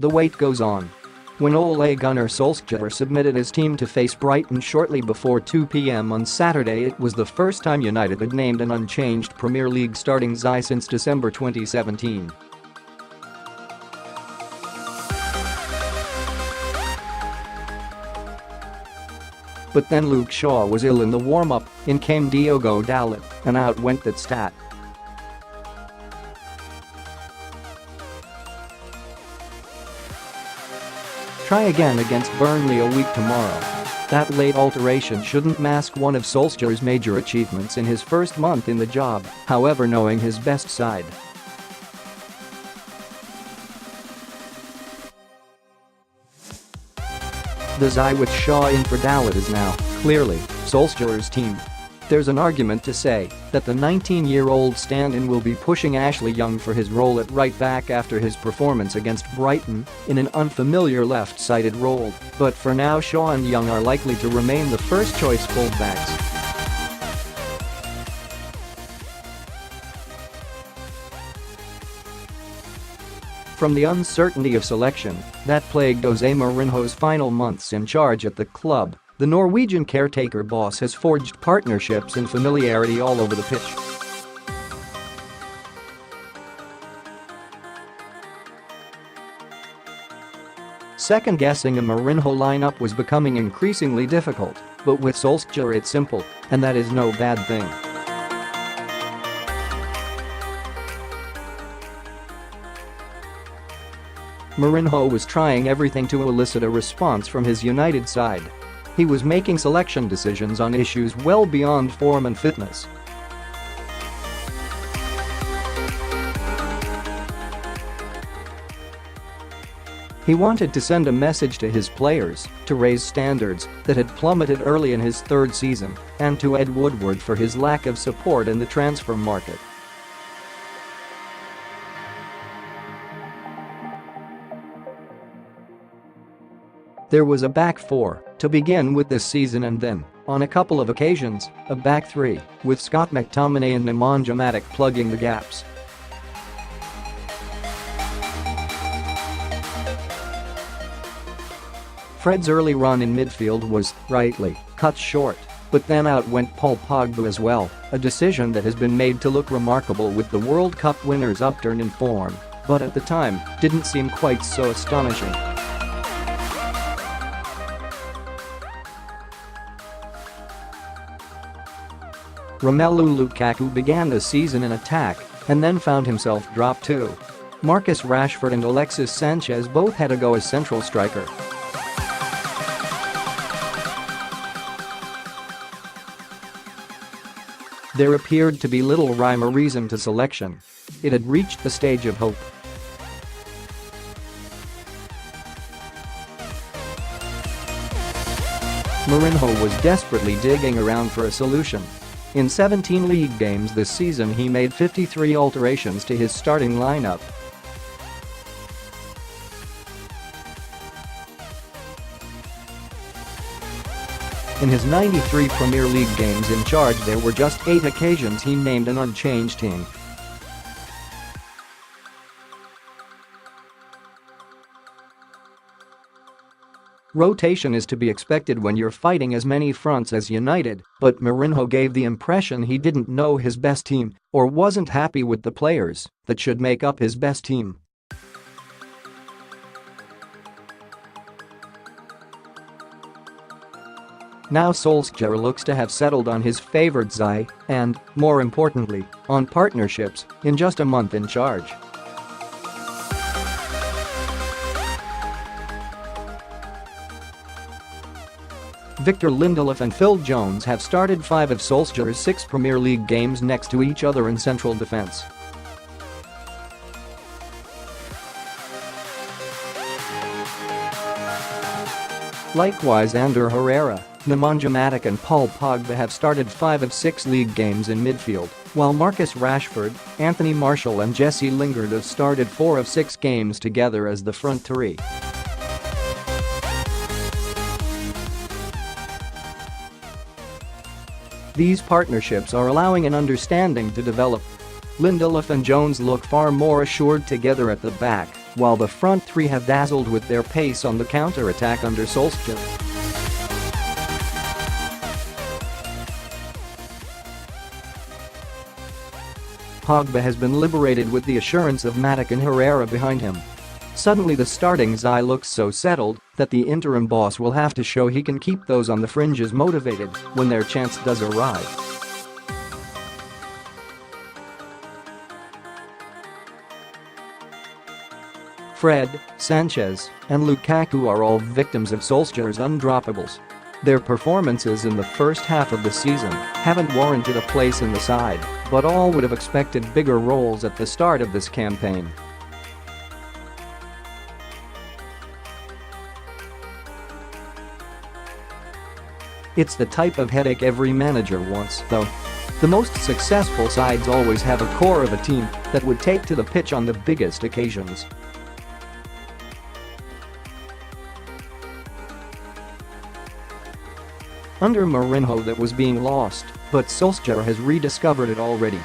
The wait goes on. When Ole Gunnar Solskjaer submitted his team to face Brighton shortly before 2 p.m. on Saturday, it was the first time United had named an unchanged Premier League starting side since December 2017. But then Luke Shaw was ill in the warm-up, in came Diogo Dalot, and out went that stat. Try again against Burnley a week tomorrow. That late alteration shouldn't mask one of Solskjaer's major achievements in his first month in the job, however, knowing his best side. The Zai with Shaw in for Dalot is now, clearly, Solskjaer's team. There's an argument to say that the 19-year-old stand-in will be pushing Ashley Young for his role at right back after his performance against Brighton in an unfamiliar left-sided role, but for now Shaw and Young are likely to remain the first-choice fullbacks. From the uncertainty of selection that plagued Jose Mourinho's final months in charge at the club, the Norwegian caretaker boss has forged partnerships and familiarity all over the pitch. Second-guessing a Mourinho lineup was becoming increasingly difficult, but with Solskjaer it's simple, and that is no bad thing. Mourinho was trying everything to elicit a response from his United side. He was making selection decisions on issues well beyond form and fitness. He wanted to send a message to his players to raise standards that had plummeted early in his third season, and to Ed Woodward for his lack of support in the transfer market. There was a back four to begin with this season, and then, on a couple of occasions, a back three, with Scott McTominay and Nemanja Matic plugging the gaps. Fred's early run in midfield was, rightly, cut short, but then out went Paul Pogba as well, a decision that has been made to look remarkable with the World Cup winner's upturn in form, but at the time, didn't seem quite so astonishing. Romelu Lukaku began the season in attack and then found himself dropped too. Marcus Rashford and Alexis Sanchez both had a go as central striker. There appeared to be little rhyme or reason to selection. It had reached the stage of hope. Mourinho was desperately digging around for a solution. In 17 league games this season he made 53 alterations to his starting lineup. In his 93 Premier League games in charge there were just 8 occasions he named an unchanged team. Rotation is to be expected when you're fighting as many fronts as United, but Mourinho gave the impression he didn't know his best team or wasn't happy with the players that should make up his best team. Now Solskjaer looks to have settled on his favoured side and, more importantly, on partnerships in just a month in charge. Victor Lindelof and Phil Jones have started 5 of Solskjaer's 6 Premier League games next to each other in central defence. Likewise, Ander Herrera, Nemanja Matic and Paul Pogba have started 5 of 6 league games in midfield, while Marcus Rashford, Martial and Jesse Lingard have started 4 of 6 games together as the front three. These partnerships are allowing an understanding to develop. Lindelof and Jones look far more assured together at the back, while the front three have dazzled with their pace on the counter-attack under Solskjaer. Pogba has been liberated with the assurance of Matic and Herrera behind him. Suddenly the starting Xi looks so settled that the interim boss will have to show he can keep those on the fringes motivated when their chance does arrive. Fred, Sanchez, and Lukaku are all victims of Solskjaer's undroppables. Their performances in the first half of the season haven't warranted a place in the side, but all would have expected bigger roles at the start of this campaign. It's the type of headache every manager wants, though. The most successful sides always have a core of a team that would take to the pitch on the biggest occasions. Under Mourinho that was being lost, but Solskjaer has rediscovered it already.